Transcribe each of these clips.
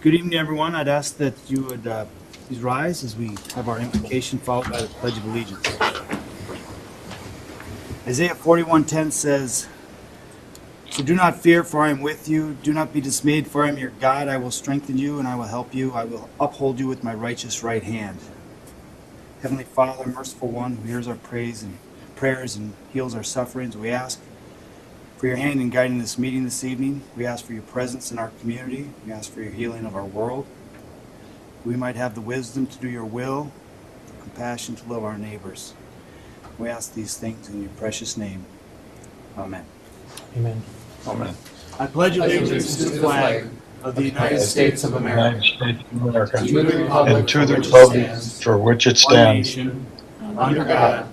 Good evening, everyone. I'd ask that you would please rise as we have our invocation followed by the Pledge of Allegiance. Isaiah 41:10 says, "So do not fear, for I am with you. Do not be dismayed, for I am your God. I will strengthen you, and I will help you. I will uphold you with my righteous right hand." Heavenly Father, merciful one, who hears our praise and prayers and heals our sufferings, we ask for your hand in guiding this meeting this evening. We ask for your presence in our community. We ask for your healing of our world. We might have the wisdom to do your will, the compassion to love our neighbors. We ask these things in your precious name. Amen. Amen. Amen. I pledge allegiance to the flag of the United States of America, And to the republic for which it one stands, nation, under God,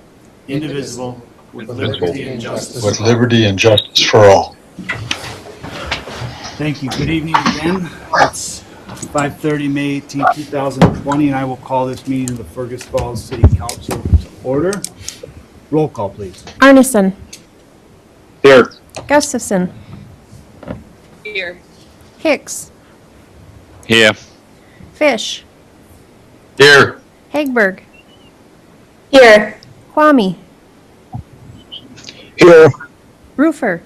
indivisible, with liberty and justice. with liberty and justice for all. Thank you. Good evening again. It's 5:30, May 18, 2020, and I will call this meeting of the Fergus Falls City Council to order. Roll call, please. Arneson. Here. Gustafson. Here. Hicks. Here. Fish. Here. Hagberg. Here. Kwame. Here. Roofer.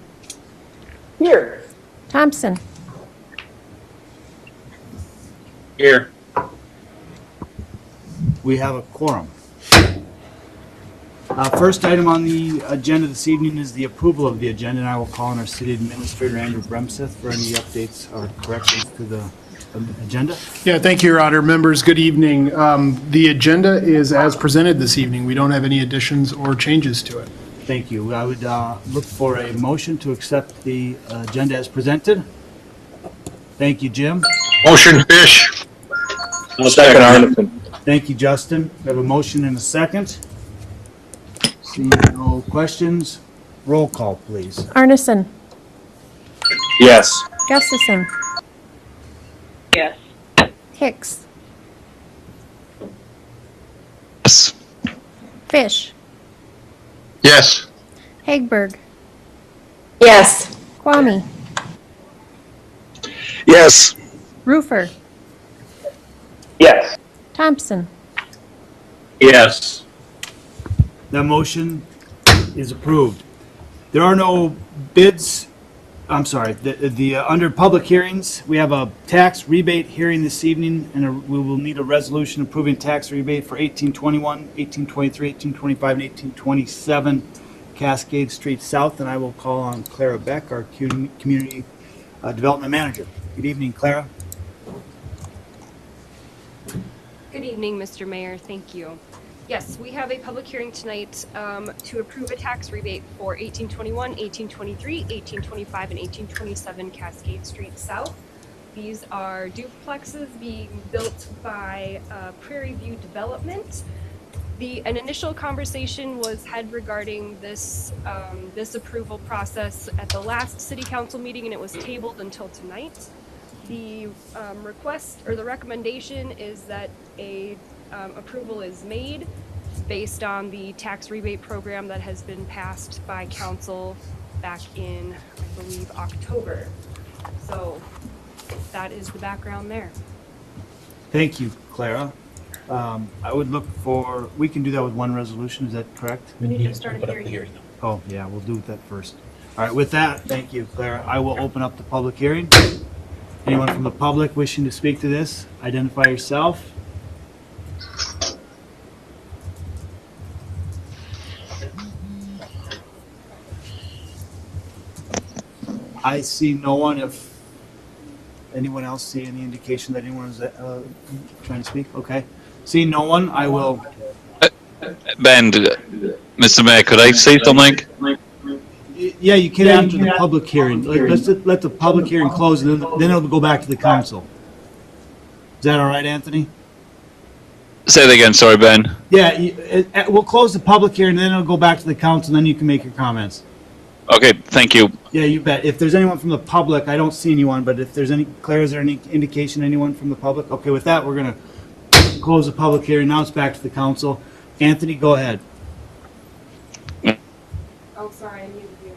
Here. Thompson. Here. We have a quorum. First item on the agenda this evening is the approval of the agenda, and I will call on our city administrator, Andrew Bremseth, for any updates or corrections to the agenda. Yeah, thank you, Your Honor. Members, good evening. The agenda is as presented this evening. We don't have any additions or changes to it. Thank you. I would look for a motion to accept the agenda as presented. Thank you, Jim. Motion, Fish. Second, Arneson. Thank you, Justin. We have a motion and a second. Seeing no questions, roll call, please. Arneson. Yes. Gustafson. Yes. Hicks. Yes. Fish. Yes. Hagberg. Yes. Kwame. Yes. Roofer. Yes. Thompson. Yes. That motion is approved. There are no bids. I'm sorry. Under public hearings, we have a tax rebate hearing this evening, and we will need a resolution approving tax rebate for 1821, 1823, 1825, and 1827 Cascade Street South. And I will call on Clara Beck, our community development manager. Good evening, Clara. Good evening, Mr. Mayor. Thank you. Yes, we have a public hearing tonight to approve a tax rebate for 1821, 1823, 1825, and 1827 Cascade Street South. These are duplexes being built by Prairie View Development. An initial conversation was had regarding this approval process at the last city council meeting, and it was tabled until tonight. The request or the recommendation is that a approval is made based on the tax rebate program that has been passed by council back in, I believe, October. So that is the background there. Thank you, Clara. I would look for, we can do that with one resolution, is that correct? We need to start a hearing. Oh, yeah, we'll do that first. All right, with that, thank you, Clara. I will open up the public hearing. Anyone from the public wishing to speak to this, identify yourself. I see no one. If anyone else see any indication that anyone is trying to speak, okay. Seeing no one, I will. Ben, Mr. Mayor, could I say something? Yeah, you can after the public hearing. Let's let the public hearing close, and then it'll go back to the council. Is that all right, Anthony? Say that again, sorry, Ben. Yeah, we'll close the public hearing, and then it'll go back to the council, and then you can make your comments. Okay, thank you. Yeah, you bet. If there's anyone from the public, I don't see anyone, but if there's any, Claire, is there any indication anyone from the public? Okay, with that, we're going to close the public hearing. Now it's back to the council. Anthony, go ahead. Oh, sorry, I muted you.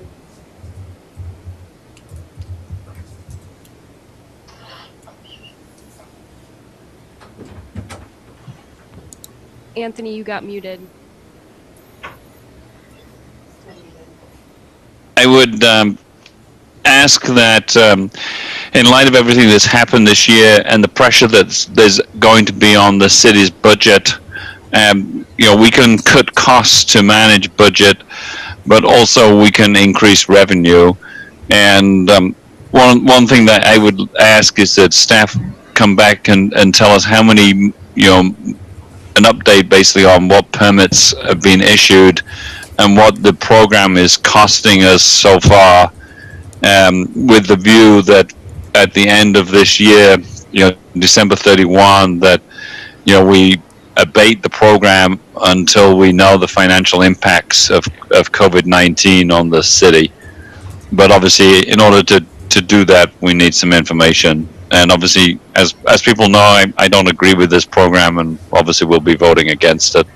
Anthony, you got muted. I would ask that in light of everything that's happened this year and the pressure that there's going to be on the city's budget, we can cut costs to manage budget, but also we can increase revenue. And one thing that I would ask is that staff come back and tell us how many, an update basically on what permits have been issued and what the program is costing us so far, with the view that at the end of this year, December 31, that, we abate the program until we know the financial impacts of COVID-19 on the city. But obviously, in order to do that, we need some information. And obviously, as people know, I don't agree with this program, and obviously we'll be voting against it.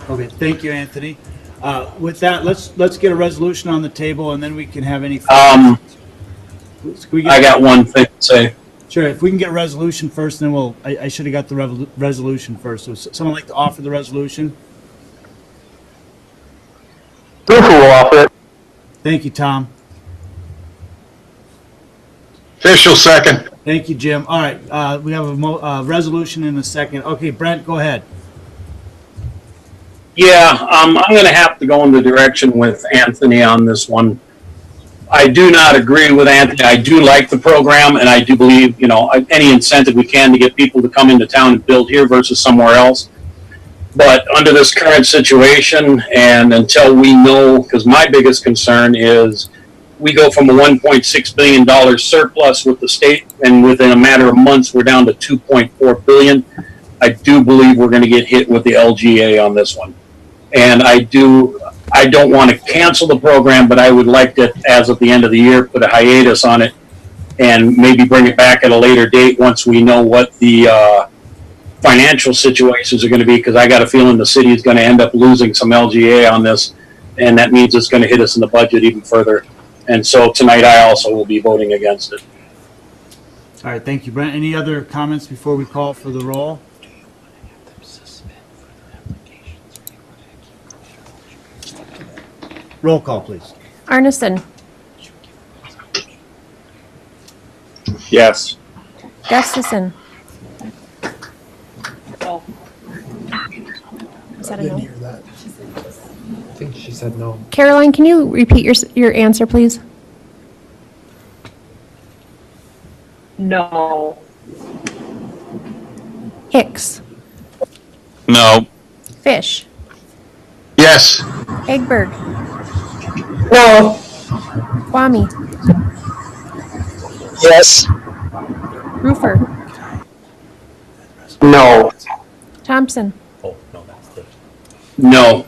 Okay, thank you, Anthony. With that, let's get a resolution on the table, and then we can have any. I got one thing to say. Sure, if we can get a resolution first, then I should have got the resolution first. So someone like to offer the resolution? Roofer will offer it. Thank you, Tom. Official second. Thank you, Jim. All right, we have a resolution in a second. Okay, Brent, go ahead. Yeah, I'm going to have to go in the direction with Anthony on this one. I do not agree with Anthony. I do like the program, and I do believe, any incentive we can to get people to come into town and build here versus somewhere else. But under this current situation, and until we know, because my biggest concern is we go from a $1.6 billion surplus with the state, and within a matter of months, we're down to $2.4 billion. I do believe we're going to get hit with the LGA on this one. And I don't want to cancel the program, but I would like to, as of the end of the year, put a hiatus on it and maybe bring it back at a later date once we know what the financial situations are going to be, because I got a feeling the city is going to end up losing some LGA on this, and that means it's going to hit us in the budget even further. And so tonight I also will be voting against it. All right, thank you, Brent. Any other comments before we call for the roll? Roll call, please. Arneson, Yes. Gustafson. Is that a no? hear that. I think she said no. Caroline, can you repeat your answer, please? No. Hicks, No. Fish, Yes. Eggberg, No. Kwame, Yes. Roofer, No. Thompson. No.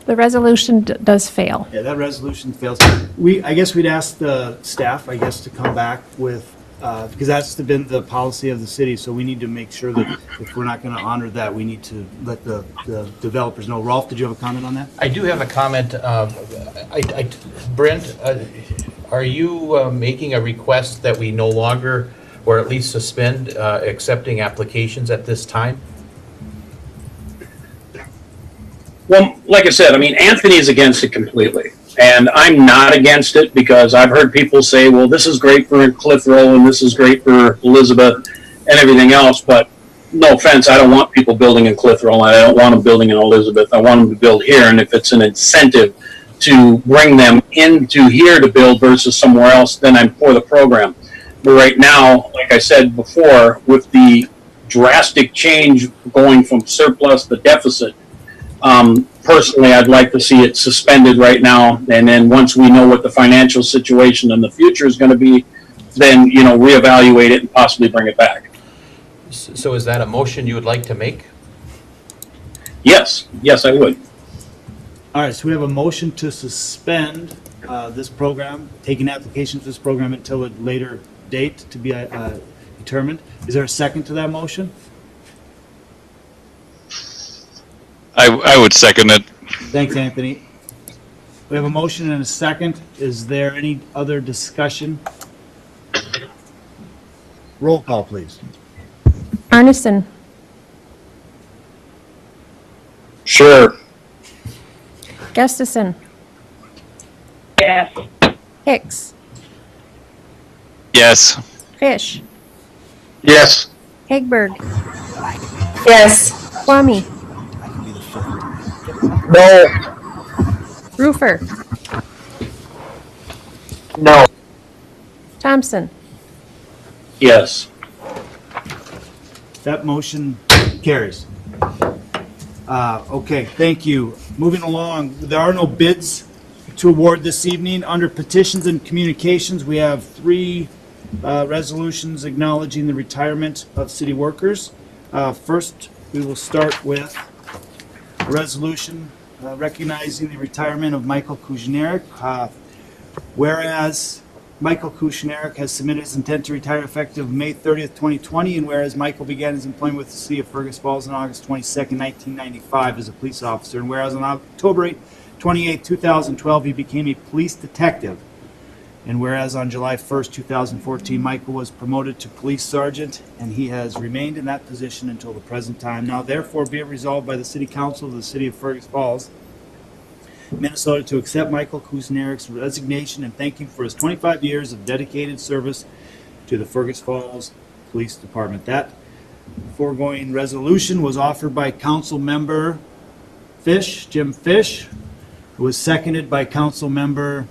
The resolution does fail. Yeah, that resolution fails. I guess we'd ask the staff, to come back with, because that's been the policy of the city, so we need to make sure that if we're not going to honor that, we need to let the developers know. Rolf, did you have a comment on that? I do have a comment. Brent, are you making a request that we no longer, or at least suspend accepting applications at this time? Well, like I said, Anthony is against it completely. And I'm not against it because I've heard people say, well, this is great for Cliff Row and this is great for Elizabeth and everything else. But no offense, I don't want people building in Cliff Row. I don't want them building in Elizabeth. I want them to build here. And if it's an incentive to bring them into here to build versus somewhere else, then I'm for the program. But right now, like I said before, with the drastic change going from surplus to deficit, personally, I'd like to see it suspended right now, and then once we know what the financial situation in the future is going to be, then, reevaluate it and possibly bring it back. So is that a motion you would like to make? Yes, I would. All right, so we have a motion to suspend this program, taking applications to this program until a later date to be determined. Is there a second to that motion? I would second it. Thanks, Anthony. We have a motion and a second. Is there any other discussion? Roll call, please. Arneson, Sure. Gustafson, Yes. Hicks, Yes. Fish, Yes. Hagberg, Yes. Kwame, I can be the fifth. No. Roofer, No. Thompson. Yes. That motion carries. Okay, thank you. Moving along, there are no bids to award this evening. Under Petitions and Communications, we have three resolutions acknowledging the retirement of city workers. First, we will start with a resolution recognizing the retirement of Michael Kuznarek. Whereas Michael Kuznarek has submitted his intent to retire effective May 30th, 2020, and whereas Michael began his employment with the city of Fergus Falls on August 22nd, 1995 as a police officer, and whereas on October 28th, 2012, he became a police detective, and whereas on July 1st, 2014, Michael was promoted to police sergeant, and he has remained in that position until the present time. Now therefore be it resolved by the City Council of the City of Fergus Falls, Minnesota, to accept Michael Kuznarek's resignation and thank him for his 25 years of dedicated service to the Fergus Falls Police Department. That foregoing resolution was offered by Council Member Fish, Jim Fish. It was seconded by Council Member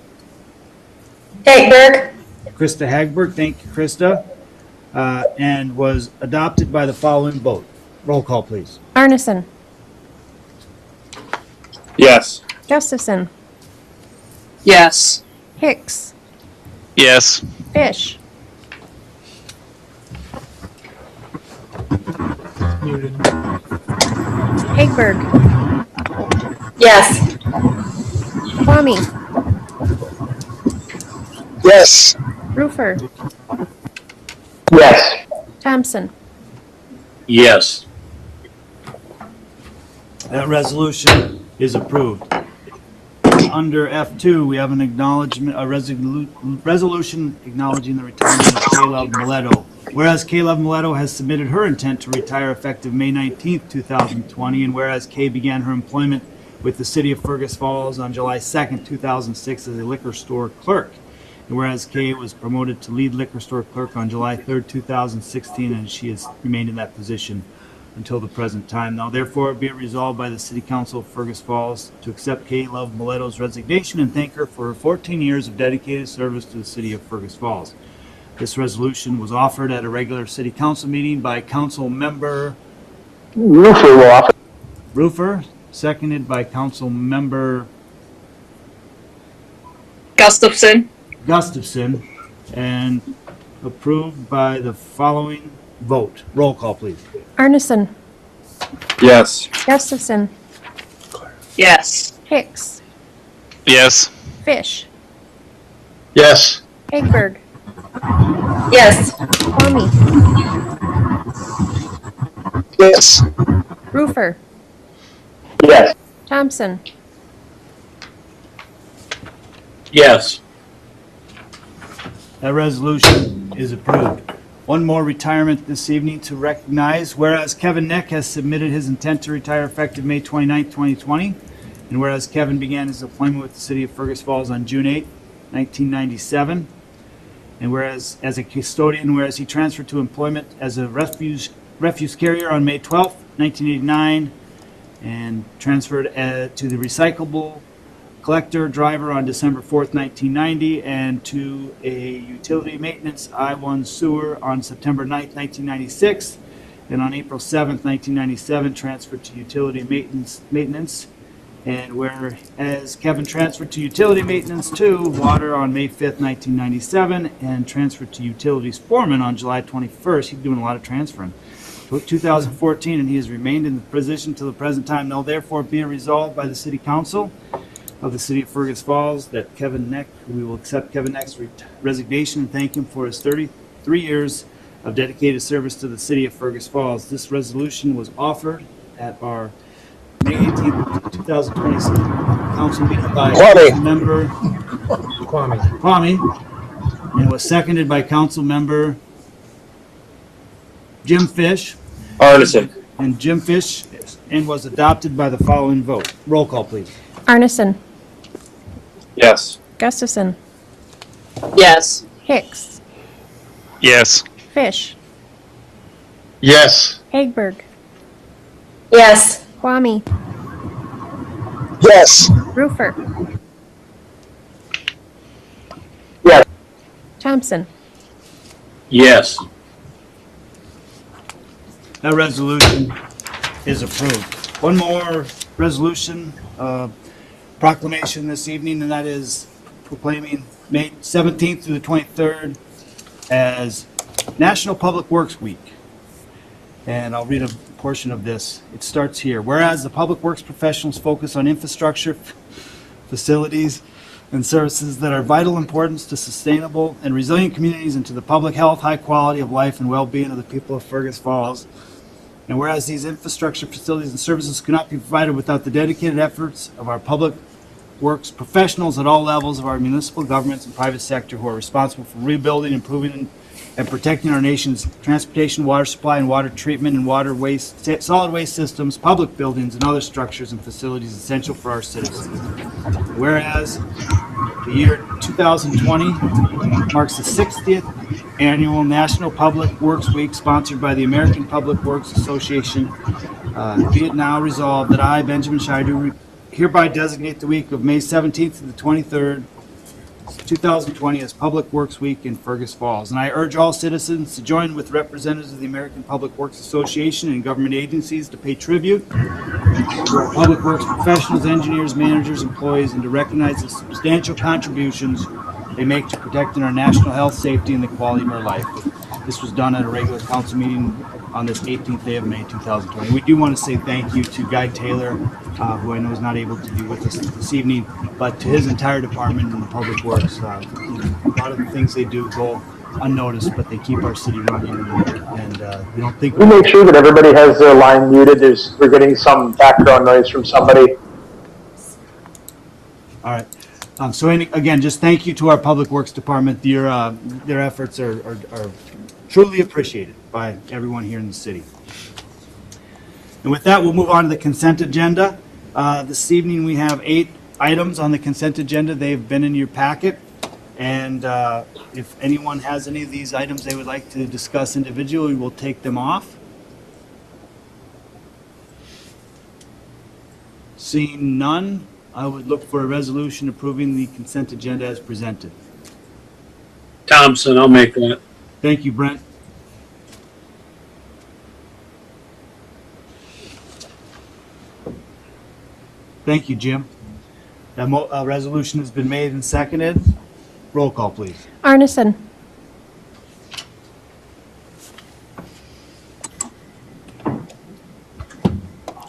Hagberg. Krista Hagberg. Thank you, Krista. And was adopted by the following vote. Roll call, please. Arneson, Yes. Gustafson, Yes. Hicks, Yes. Fish, Hagberg, Yes. Kwame, Yes. Roofer, Yes. Thompson. Yes. That resolution is approved. Under F2, we have an acknowledgement, a resolution acknowledging the retirement of Caleb Mileto. Whereas Caleb Mileto has submitted her intent to retire effective May 19th, 2020, and whereas Kay began her employment with the City of Fergus Falls on July 2nd, 2006 as a liquor store clerk. And whereas Kay was promoted to lead liquor store clerk on July 3rd, 2016, and she has remained in that position until the present time. Now therefore be it resolved by the City Council of Fergus Falls to accept Kay Love Mileto's resignation and thank her for her 14 years of dedicated service to the City of Fergus Falls. This resolution was offered at a regular City Council meeting by Council Member Roofer will offer. Roofer, seconded by Council Member Gustafson. Gustafson, and approved by the following vote. Roll call, please. Arneson, Yes. Gustafson, Yes. Hicks, Yes. Fish, Yes. Hagberg, Yes. Kwame, Yes. Roofer, Yes. Thompson. Yes. That resolution is approved. One more retirement this evening to recognize. Whereas Kevin Neck has submitted his intent to retire effective May 29th, 2020, and whereas Kevin began his employment with the City of Fergus Falls on June 8th, 1997, and whereas as a custodian, whereas he transferred to employment as a refuse carrier on May 12th, 1989, and transferred to the recyclable collector driver on December 4th, 1990, and to a utility maintenance I-1 sewer on September 9th, 1996, and on April 7th, 1997, transferred to utility maintenance, and whereas Kevin transferred to utility maintenance 2, water on May 5th, 1997, and transferred to utilities foreman on July 21st. He's doing a lot of transferring. 2014, and he has remained in the position till the present time. Now therefore be it resolved by the City Council of the City of Fergus Falls that we will accept Kevin Neck's resignation and thank him for his 33 years of dedicated service to the City of Fergus Falls. This resolution was offered at our May 18th, 2020 council meeting by Kwame. Member Kwame, and was seconded by Council Member Jim Fish. Arneson. and Jim Fish, and was adopted by the following vote. Roll call, please. Arneson, Yes. Gustafson, Yes. Hicks, Yes. Fish, Yes. Hagberg, Yes. Kwame, Yes. Roofer, Yes. Thompson. Yes. That resolution is approved. One more resolution, proclamation this evening, and that is proclaiming May 17th through the 23rd as National Public Works Week. And I'll read a portion of this. It starts here. Whereas the public works professionals focus on infrastructure, facilities, and services that are vital importance to sustainable and resilient communities and to the public health, high quality of life, and well-being of the people of Fergus Falls. And whereas these infrastructure, facilities, and services cannot be provided without the dedicated efforts of our public works professionals at all levels of our municipal governments and private sector who are responsible for rebuilding, improving, and protecting our nation's transportation, water supply, and water treatment and water waste, solid waste systems, public buildings, and other structures and facilities essential for our citizens. Whereas the year 2020 marks the 60th annual National Public Works Week sponsored by the American Public Works Association, be it now resolved that I, Benjamin Shaidu, hereby designate the week of May 17th to the 23rd, 2020 as Public Works Week in Fergus Falls. And I urge all citizens to join with representatives of the American Public Works Association and government agencies to pay tribute to our public works professionals, engineers, managers, employees, and to recognize the substantial contributions they make to protecting our national health, safety, and the quality of our life. This was done at a regular council meeting on this 18th day of May 2020. We do want to say thank you to Guy Taylor, who I know is not able to be with us this evening, but to his entire department in the Public Works. A lot of the things they do go unnoticed, but they keep our city running, and we don't think... Can you make sure that everybody has their line muted? We're getting some background noise from somebody. All right. Again, just thank you to our Public Works Department. Their efforts are truly appreciated by everyone here in the city. And with that, we'll move on to the consent agenda. This evening, we have 8 items on the consent agenda. They've been in your packet. And if anyone has any of these items they would like to discuss individually, we'll take them off. Seeing none, I would look for a resolution approving the consent agenda as presented. Thompson, I'll make that. Thank you, Brent. Thank you, Jim. That resolution has been made and seconded. Roll call, please. Arneson,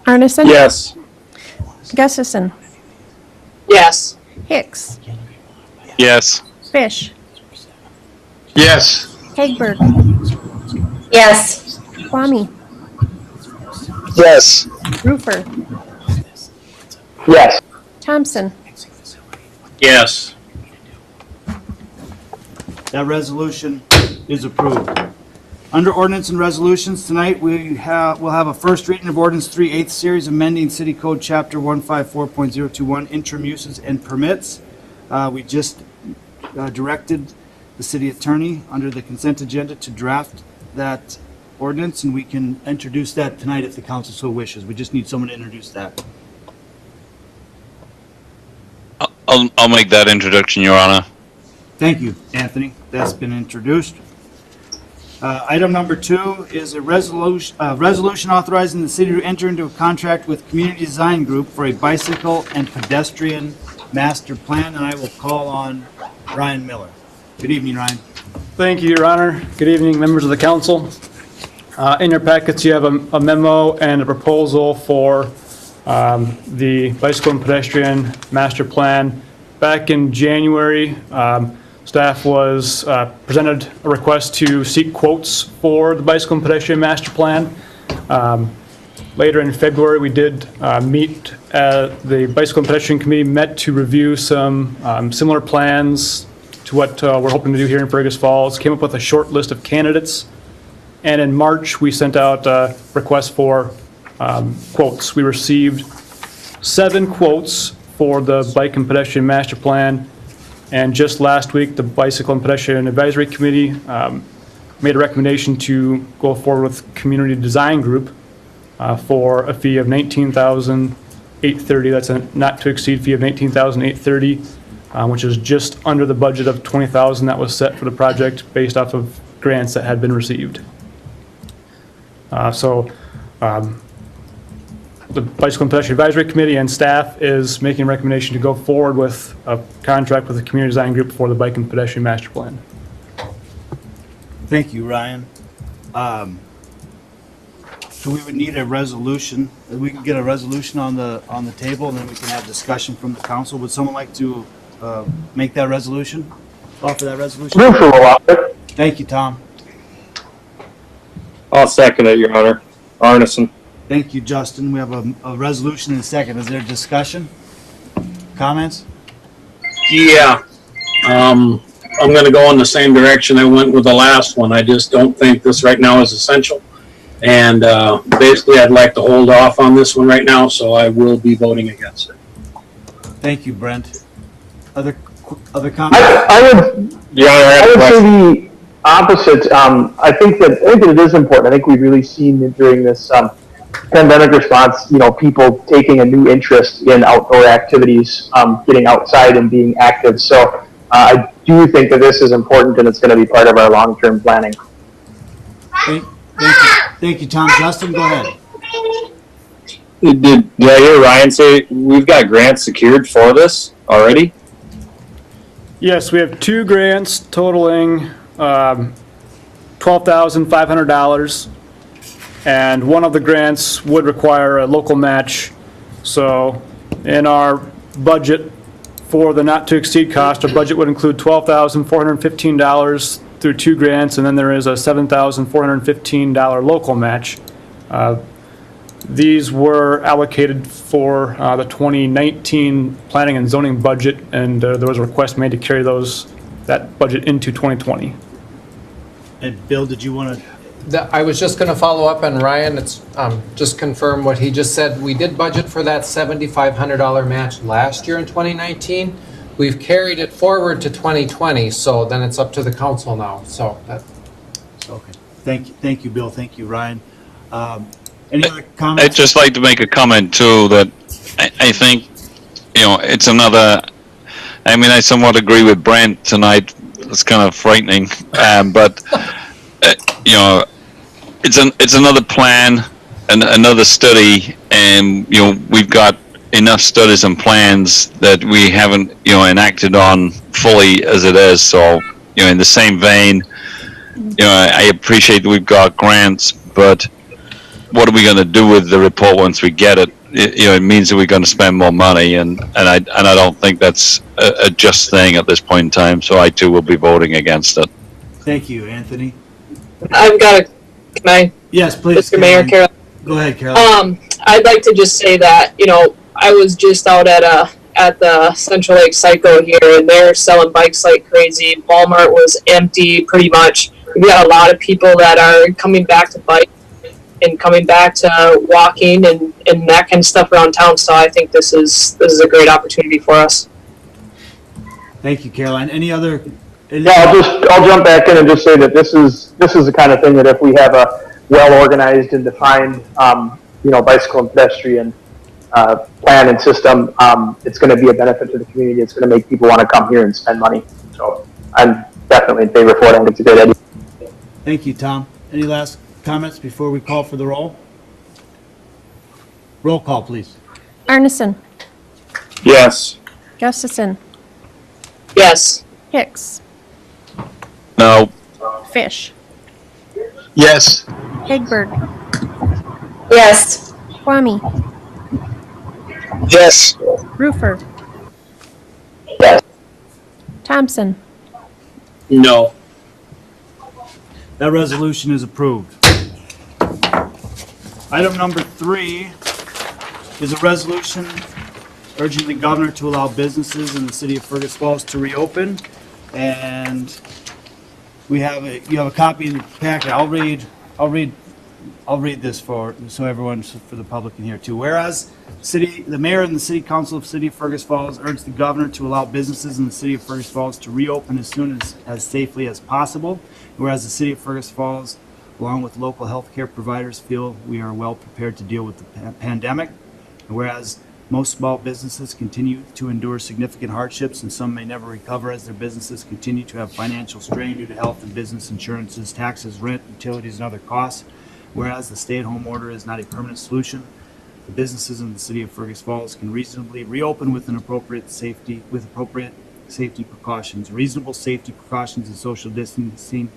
Arneson, Yes. Gustafson, Yes. Hicks, Yes. Fish, Yes. Hagberg, Yes. Kwame, Yes. Roofer, Yes. Thompson. Yes. That resolution is approved. Under ordinance and resolutions, tonight we'll have a first reading of ordinance 3/8 series amending City Code Chapter 154.021 interim uses and permits. We just directed the city attorney under the consent agenda to draft that ordinance, and we can introduce that tonight if the council so wishes. We just need someone to introduce that. I'll make that introduction, Your Honor. Thank you, Anthony. That's been introduced. Item number 2 is a resolution authorizing the city to enter into a contract with Community Design Group for a bicycle and pedestrian master plan, and I will call on Ryan Miller. Good evening, Ryan. Thank you, Your Honor. Good evening, members of the council. In your packets, you have a memo and a proposal for the bicycle and pedestrian master plan. Back in January, staff was presented a request to seek quotes for the bicycle and pedestrian master plan. Later in February, we did meet, the bicycle and pedestrian committee met to review some similar plans to what we're hoping to do here in Fergus Falls. Came up with a short list of candidates, And in March, we sent out a request for quotes. We received 7 quotes for the Bike and Pedestrian Master Plan. And just last week, the Bicycle and Pedestrian Advisory Committee made a recommendation to go forward with Community Design Group for a fee of $19,830. That's a not-to-exceed fee of $19,830, which is just under the budget of $20,000 that was set for the project based off of grants that had been received. The Bicycle and Pedestrian Advisory Committee and staff is making a recommendation to go forward with a contract with the Community Design Group for the Bike and Pedestrian Master Plan. Thank you, Ryan. So we would need a resolution. We can get a resolution on the table, and then we can have discussion from the council. Would someone like to make that resolution? Offer that resolution? Move for Walker. Thank you, Tom. I'll second it, Your Honor. Arneson. Thank you, Justin. We have a resolution and a second. Is there discussion? Comments? Yeah. I'm going to go in the same direction I went with the last one. I just don't think this right now is essential. And basically, I'd like to hold off on this one right now, so I will be voting against it. Thank you, Brent. Other comments? I would say the opposite. I think that it is important. I think we've really seen it during this pandemic response, people taking a new interest in outdoor activities, getting outside and being active. So I do think that this is important, and it's going to be part of our long-term planning. Thank you, Tom. Justin, go ahead. Did I hear Ryan say we've got grants secured for this already? Yes, we have 2 grants totaling $12,500, and one of the grants would require a local match. So in our budget for the not-to-exceed cost, our budget would include $12,415 through 2 grants, and then there is a $7,415 local match. These were allocated for the 2019 planning and zoning budget, and there was a request made to carry that budget into 2020. And Bill, did you want to? I was just going to follow up on Ryan. It's just confirm what he just said. We did budget for that $7,500 match last year in 2019. We've carried it forward to 2020, so then it's up to the council now. So that. Okay. Thank you, Bill. Thank you, Ryan. Any other comments? I'd just like to make a comment too that I think, it's another. I mean, I somewhat agree with Brent tonight. It's kind of frightening, but it's another plan and another study, and we've got enough studies and plans that we haven't enacted on fully as it is. So in the same vein, I appreciate that we've got grants, but what are we going to do with the report once we get it? It means that we're going to spend more money, and I don't think that's a just thing at this point in time. So I too will be voting against it. Thank you, Anthony. I've got a, can I? Yes, please. Mr. Mayor, Carol. Go ahead, Carol. I'd like to just say that, I was just out at the Central Lake Psycho here, and they're selling bikes like crazy. Walmart was empty pretty much. We got a lot of people that are coming back to bike and coming back to walking and that kind of stuff around town. So I think this is a great opportunity for us. Thank you, Caroline. Any other? Yeah, I'll jump back in and just say that this is the kind of thing that if we have a well-organized and defined, bicycle and pedestrian plan and system, it's going to be a benefit to the community. It's going to make people want to come here and spend money. So I'm definitely in favor for it. I think it's a great idea. Thank you, Tom. Any last comments before we call for the roll? Roll call, please. Arneson. Yes. Gustafson. Yes. Hicks. No. Fish. Yes. Hegberg. Yes. Kwame. Yes. Roofer. Yes. Thompson. No. That resolution is approved. Item number 3 is a resolution urging the governor to allow businesses in the city of Fergus Falls to reopen. And you have a copy in your packet. I'll read I'll read this so everyone, for the public can hear too. Whereas the mayor and the city council of the city of Fergus Falls urge the governor to allow businesses in the city of Fergus Falls to reopen as soon as safely as possible. Whereas the city of Fergus Falls, along with local healthcare providers, feel we are well prepared to deal with the pandemic. And whereas most small businesses continue to endure significant hardships, and some may never recover as their businesses continue to have financial strain due to health and business insurances, taxes, rent, utilities, and other costs. Whereas the stay-at-home order is not a permanent solution, the businesses in the city of Fergus Falls can reasonably reopen with appropriate safety precautions. Reasonable safety precautions and social distancing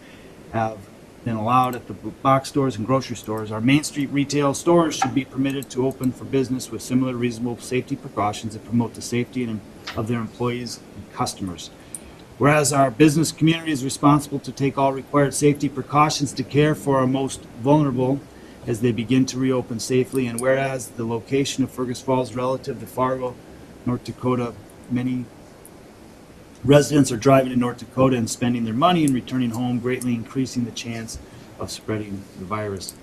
have been allowed at the box stores and grocery stores. Our Main Street retail stores should be permitted to open for business with similar reasonable safety precautions that promote the safety of their employees and customers. Whereas our business community is responsible to take all required safety precautions to care for our most vulnerable as they begin to reopen safely, and whereas the location of Fergus Falls relative to Fargo, North Dakota, many residents are driving to North Dakota and spending their money and returning home, greatly increasing the chance of spreading the virus.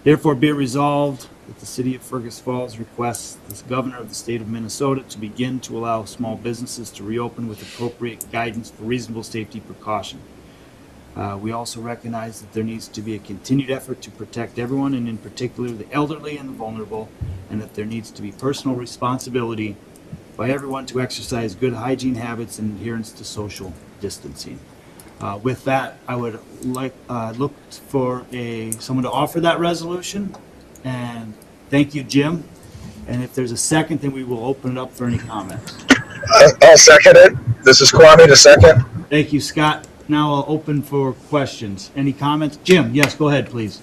Therefore, be it resolved that the city of Fergus Falls requests the governor of the state of Minnesota to begin to allow small businesses to reopen with appropriate guidance for reasonable safety precaution. We also recognize that there needs to be a continued effort to protect everyone, and in particular the elderly and the vulnerable, and that there needs to be personal responsibility by everyone to exercise good hygiene habits and adherence to social distancing. With that, I would look for someone to offer that resolution, and thank you, Jim. And if there's a second, then we will open it up for any comments. I'll second it. This is Kwame, the second. Thank you, Scott. Now I'll open for questions. Any comments? Jim, yes, go ahead, please.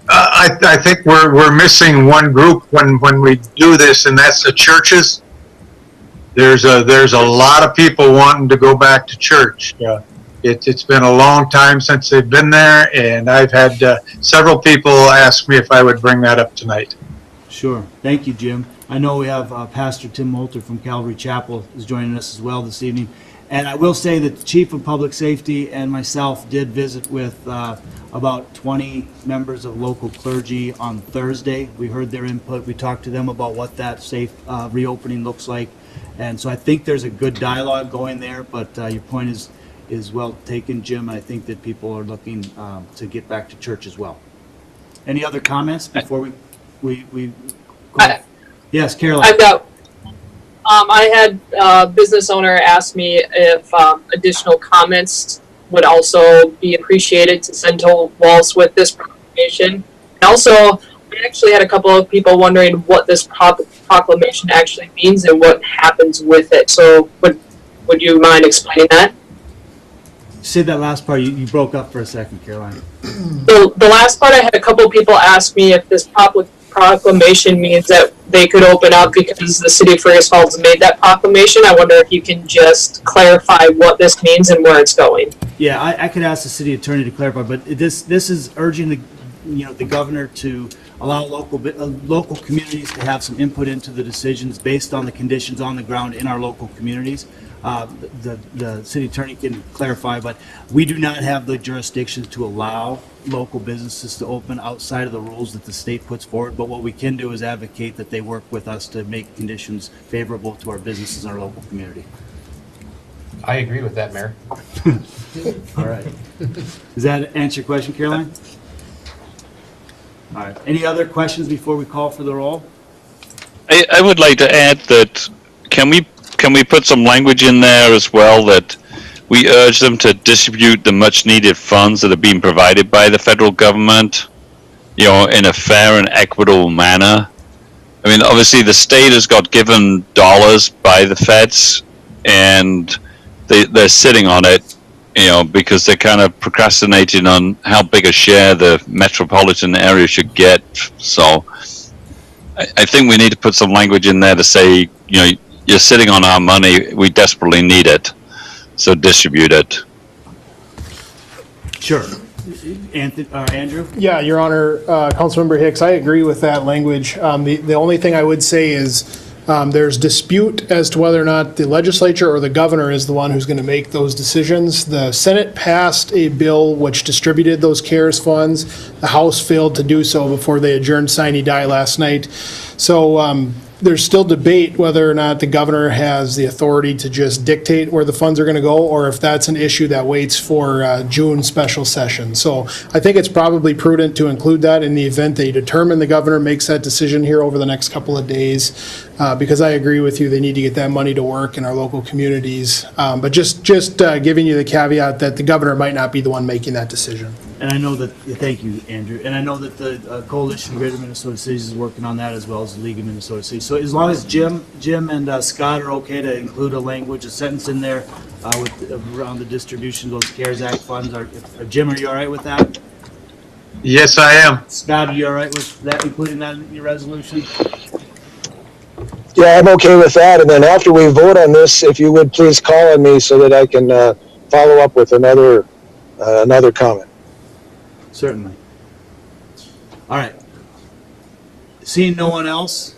I think we're missing one group when we do this, and that's the churches. There's a lot of people wanting to go back to church. It's been a long time since they've been there, and I've had several people ask me if I would bring that up tonight. Sure. Thank you, Jim. I know we have Pastor Tim Moulter from Calvary Chapel is joining us as well this evening. And I will say that the Chief of Public Safety and myself did visit with about 20 members of local clergy on Thursday. We heard their input. We talked to them about what that safe reopening looks like. And so I think there's a good dialogue going there, but your point is well taken, Jim. I think that people are looking to get back to church as well. Any other comments before we go? Yes, Caroline. I've got, I had a business owner ask me if additional comments would also be appreciated to send to Walls with this proclamation. And also, we actually had a couple of people wondering what this proclamation actually means and what happens with it. So would you mind explaining that? Say that last part. You broke up for a second, Caroline. The last part, I had a couple of people ask me if this proclamation means that they could open up because the city of Fergus Falls made that proclamation. I wonder if you can just clarify what this means and where it's going. Yeah, I could ask the city attorney to clarify, but this is urging the governor to allow local communities to have some input into the decisions based on the conditions on the ground in our local communities. The city attorney can clarify, but we do not have the jurisdiction to allow local businesses to open outside of the rules that the state puts forward. But what we can do is advocate that they work with us to make conditions favorable to our businesses in our local community. I agree with that, Mayor. All right. Does that answer your question, Caroline? All right. Any other questions before we call for the roll? I would like to add that can we put some language in there as well that we urge them to distribute the much needed funds that are being provided by the federal government, in a fair and equitable manner. I mean, obviously the state has got given dollars by the feds, and they're sitting on it, because they're kind of procrastinating on how big a share the metropolitan area should get. So I think we need to put some language in there to say, you're sitting on our money, we desperately need it, so distribute it. Sure. Andrew? Yeah, Your Honor, Councilmember Hicks, I agree with that language. The only thing I would say is There's dispute as to whether or not the legislature or the governor is the one who's going to make those decisions. The Senate passed a bill which distributed those CARES funds. The House failed to do so before they adjourned sine die last night. So there's still debate whether or not the governor has the authority to just dictate where the funds are going to go, or if that's an issue that waits for June special session. So I think it's probably prudent to include that in the event they determine the governor makes that decision here over the next couple of days, because I agree with you, they need to get that money to work in our local communities. But just giving you the caveat that the governor might not be the one making that decision. And I know that, thank you, Andrew. And I know that the Coalition of Greater Minnesota Cities is working on that, as well as the League of Minnesota Cities. So as long as Jim and Scott are okay to include a sentence in there around the distribution of those CARES Act funds, Jim, are you all right with that? Yes, I am. Scott, are you all right with that, including that in your resolution? Yeah, I'm okay with that. And then after we vote on this, if you would please call on me so that I can follow up with another comment. Certainly. All right. Seeing no one else,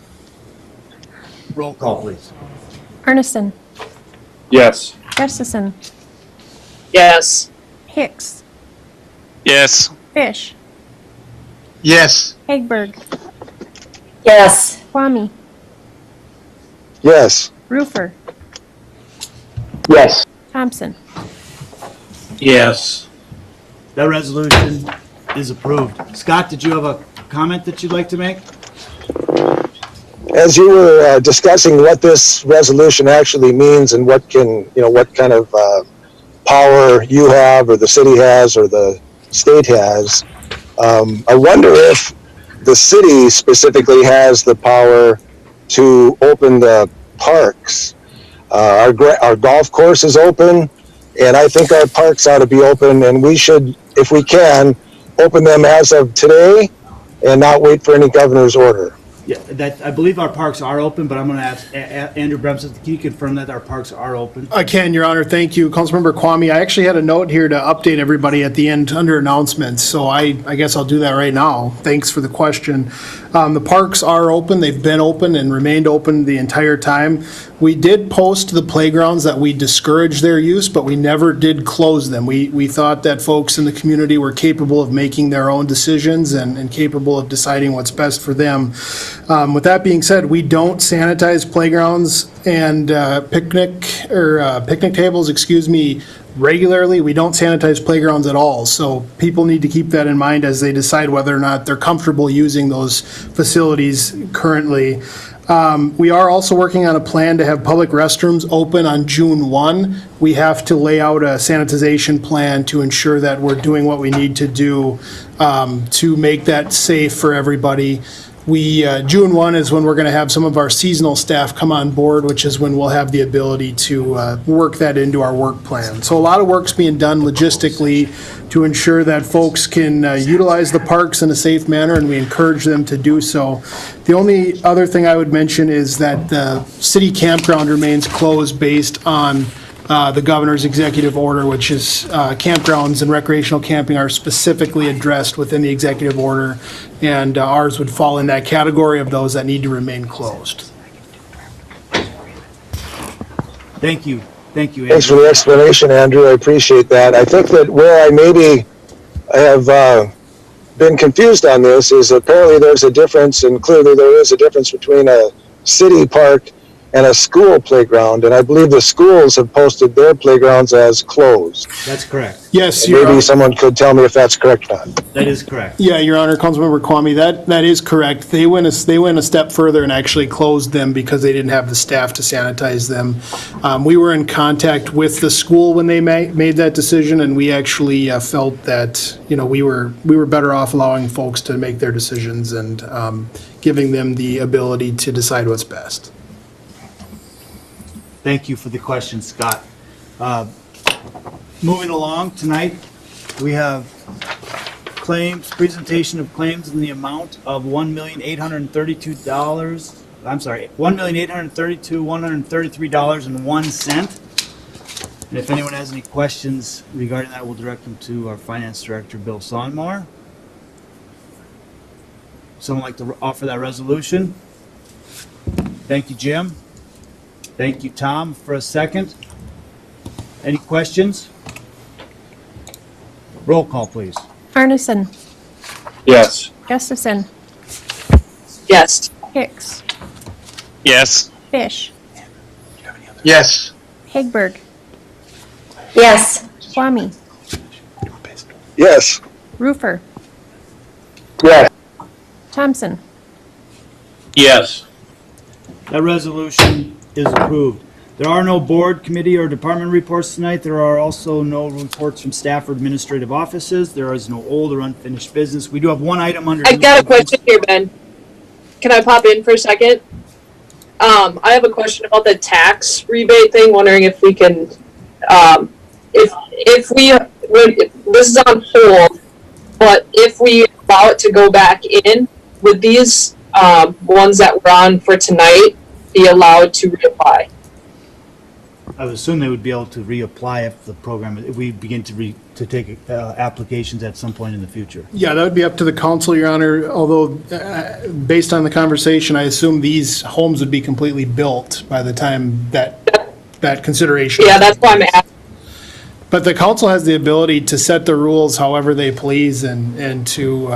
roll call, please. Arneson, Yes. Gustafson, Yes. Hicks, Yes. Fish, Yes. Hagberg, Yes. Kwame, Yes. Roofer, Yes. Thompson. Yes. That resolution is approved. Scott, did you have a comment that you'd like to make? As you were discussing what this resolution actually means and what kind of power you have or the city has or the state has, I wonder if the city specifically has the power to open the parks. Our golf course is open, and I think our parks ought to be open, and we should, if we can, open them as of today and not wait for any governor's order. Yeah, I believe our parks are open, but I'm going to ask Andrew Bremson, can you confirm that our parks are open? I can, Your Honor. Thank you. Councilmember Kwame, I actually had a note here to update everybody at the end under announcements, so I guess I'll do that right now. Thanks for the question. The parks are open. They've been open and remained open the entire time. We did post to the playgrounds that we discourage their use, but we never did close them. We thought that folks in the community were capable of making their own decisions and capable of deciding what's best for them. With that being said, we don't sanitize playgrounds and picnic tables, regularly. We don't sanitize playgrounds at all. So people need to keep that in mind as they decide whether or not they're comfortable using those facilities currently. We are also working on a plan to have public restrooms open on June 1. We have to lay out a sanitization plan to ensure that we're doing what we need to do to make that safe for everybody. June 1 is when we're going to have some of our seasonal staff come on board, which is when we'll have the ability to work that into our work plan. So a lot of work's being done logistically to ensure that folks can utilize the parks in a safe manner, and we encourage them to do so. The only other thing I would mention is that the city campground remains closed based on the governor's executive order, which is campgrounds and recreational camping are specifically addressed within the executive order, and ours would fall in that category of those that need to remain closed. Thank you. Thank you, Andrew. Thanks for the explanation, Andrew. I appreciate that. I think that where I have been confused on this is apparently there's a difference, and clearly there is a difference between a city park and a school playground, and I believe the schools have posted their playgrounds as closed. That's correct. Yes, maybe someone could tell me if that's correct or not. That is correct. Yeah, Your Honor, Councilmember Kwame, that is correct. They went a step further and actually closed them because they didn't have the staff to sanitize them. We were in contact with the school when they made that decision, and we actually felt that we were better off allowing folks to make their decisions and giving them the ability to decide what's best. Thank you for the question, Scott. Moving along tonight, we have presentation of claims in the amount of $1,832,133.01. And if anyone has any questions regarding that, we'll direct them to our Finance Director, Bill Sonmore. Someone like to offer that resolution? Thank you, Jim. Thank you, Tom, for a second. Any questions? Roll call, please. Arneson, Yes. Gustafson, Yes. Hicks, Yes. Fish, Yes. Hagberg, Yes. Kwame, Yes. Roofer, Yes. Thompson. Yes. That resolution is approved. There are no board, committee, or department reports tonight. There are also no reports from staff or administrative offices. There is no old or unfinished business. We do have one item under. I got a question here, Ben. Can I pop in for a second? I have a question about the tax rebate thing, wondering if we can, if this is on hold, but if we allow it to go back in, would these, ones that were on for tonight be allowed to reapply? I would assume they would be able to reapply if the program, if we begin to take applications at some point in the future. Yeah, that would be up to the council, Your Honor, although based on the conversation, I assume these homes would be completely built by the time that consideration. Yeah, that's why I'm asking. But the council has the ability to set the rules however they please and to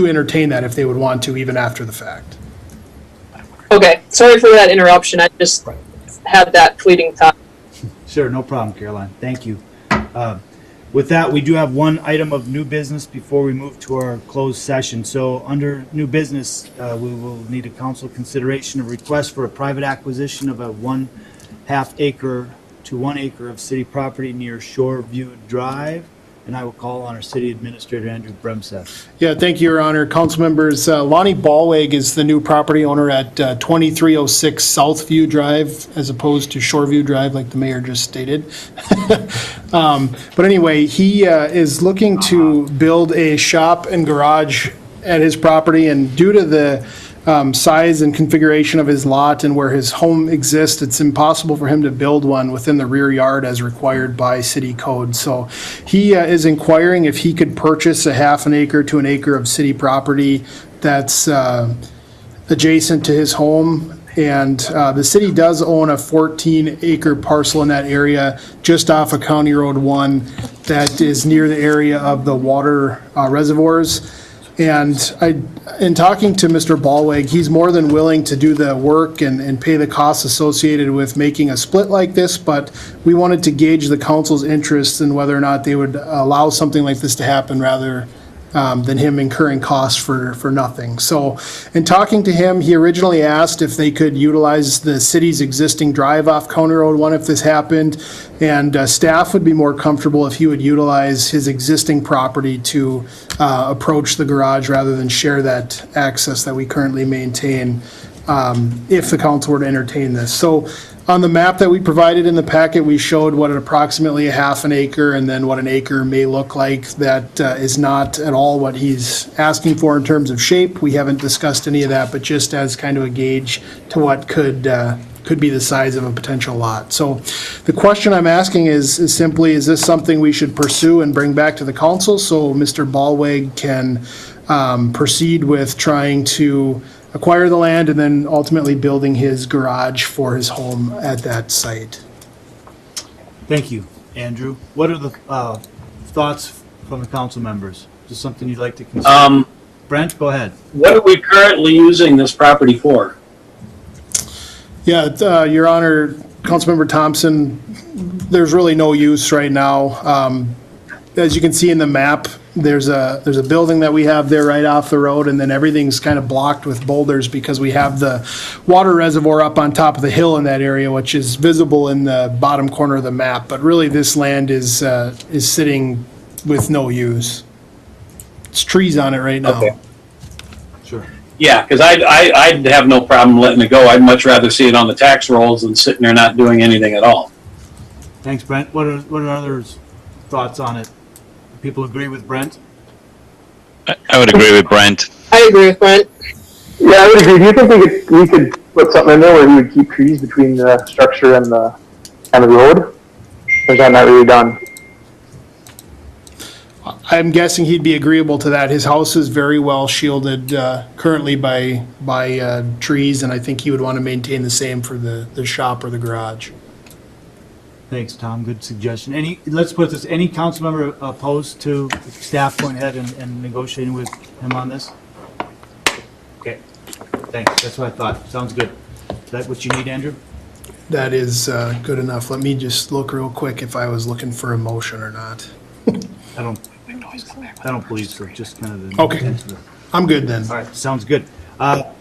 entertain that if they would want to, even after the fact. Okay, sorry for that interruption. I just had that fleeting thought. Sure, no problem, Caroline. Thank you. With that, we do have one item of new business before we move to our closed session. So under new business, we will need a council consideration of request for a private acquisition of a 1/2 acre to 1 acre of city property near Shoreview Drive. And I will call on our city administrator, Andrew Bremseth. Yeah, thank you, Your Honor. Council members, Lonnie Ballweg is the new property owner at 2306 Southview Drive, as opposed to Shoreview Drive, like the mayor just stated. But anyway, he is looking to build a shop and garage at his property, and due to the size and configuration of his lot and where his home exists, it's impossible for him to build one within the rear yard as required by city code. So he is inquiring if he could purchase a 1/2 acre to 1 acre of city property that's adjacent to his home. And the city does own a 14-acre parcel in that area just off of County Road 1 that is near the area of the water reservoirs. And in talking to Mr. Ballweg, he's more than willing to do the work and pay the costs associated with making a split like this, but we wanted to gauge the council's interest in whether or not they would allow something like this to happen rather than him incurring costs for nothing. So in talking to him, he originally asked if they could utilize the city's existing drive off County Road 1 if this happened, and staff would be more comfortable if he would utilize his existing property to approach the garage rather than share that access that we currently maintain if the council were to entertain this. So on the map that we provided in the packet, we showed what approximately a 1/2 acre and then what an acre may look like. That is not at all what he's asking for in terms of shape. We haven't discussed any of that, but just as kind of a gauge to what could be the size of a potential lot. So the question I'm asking is simply, is this something we should pursue and bring back to the council so Mr. Ballweg can proceed with trying to acquire the land and then ultimately building his garage for his home at that site? Thank you, Andrew. What are the thoughts from the council members? Is this something you'd like to consider? Brent, go ahead. What are we currently using this property for? Yeah, Your Honor, Councilmember Thompson, there's really no use right now. As you can see in the map, there's a building that we have there right off the road, and then everything's kind of blocked with boulders because we have the water reservoir up on top of the hill in that area, which is visible in the bottom corner of the map. But really, this land is sitting with no use. It's trees on it right now. Okay. Sure. Yeah, because I'd have no problem letting it go. I'd much rather see it on the tax rolls than sitting there not doing anything at all. Thanks, Brent. What are others' thoughts on it? People agree with Brent? I would agree with Brent. I agree with Brent. Yeah, I would agree. Do you think we could put something in there where we would keep trees between the structure and the road? Or is that not really done? I'm guessing he'd be agreeable to that. His house is very well shielded currently by trees, and I think he would want to maintain the same for the shop or the garage. Thanks, Tom. Good suggestion. Let's put this, any council member opposed to staff going ahead and negotiating with him on this? Okay, thanks. That's what I thought. Sounds good. Is that what you need, Andrew? That is good enough. Let me just look real quick if I was looking for a motion or not. I don't believe so, just kind of the. Okay. I'm good then. All right, sounds good. I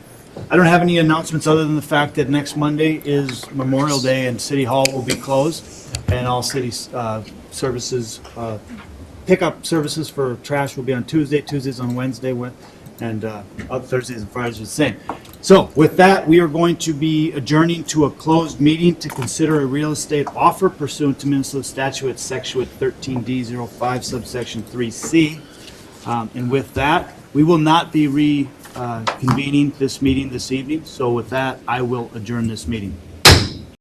don't have any announcements other than the fact that next Monday is Memorial Day and City Hall will be closed, and all city services, pickup services for trash will be on Tuesdays on Wednesday, and other Thursdays and Fridays are the same. So with that, we are going to be adjourning to a closed meeting to consider a real estate offer pursuant to Minnesota statute section 13D05 subsection 3C. And with that, we will not be reconvening this meeting this evening. So with that, I will adjourn this meeting.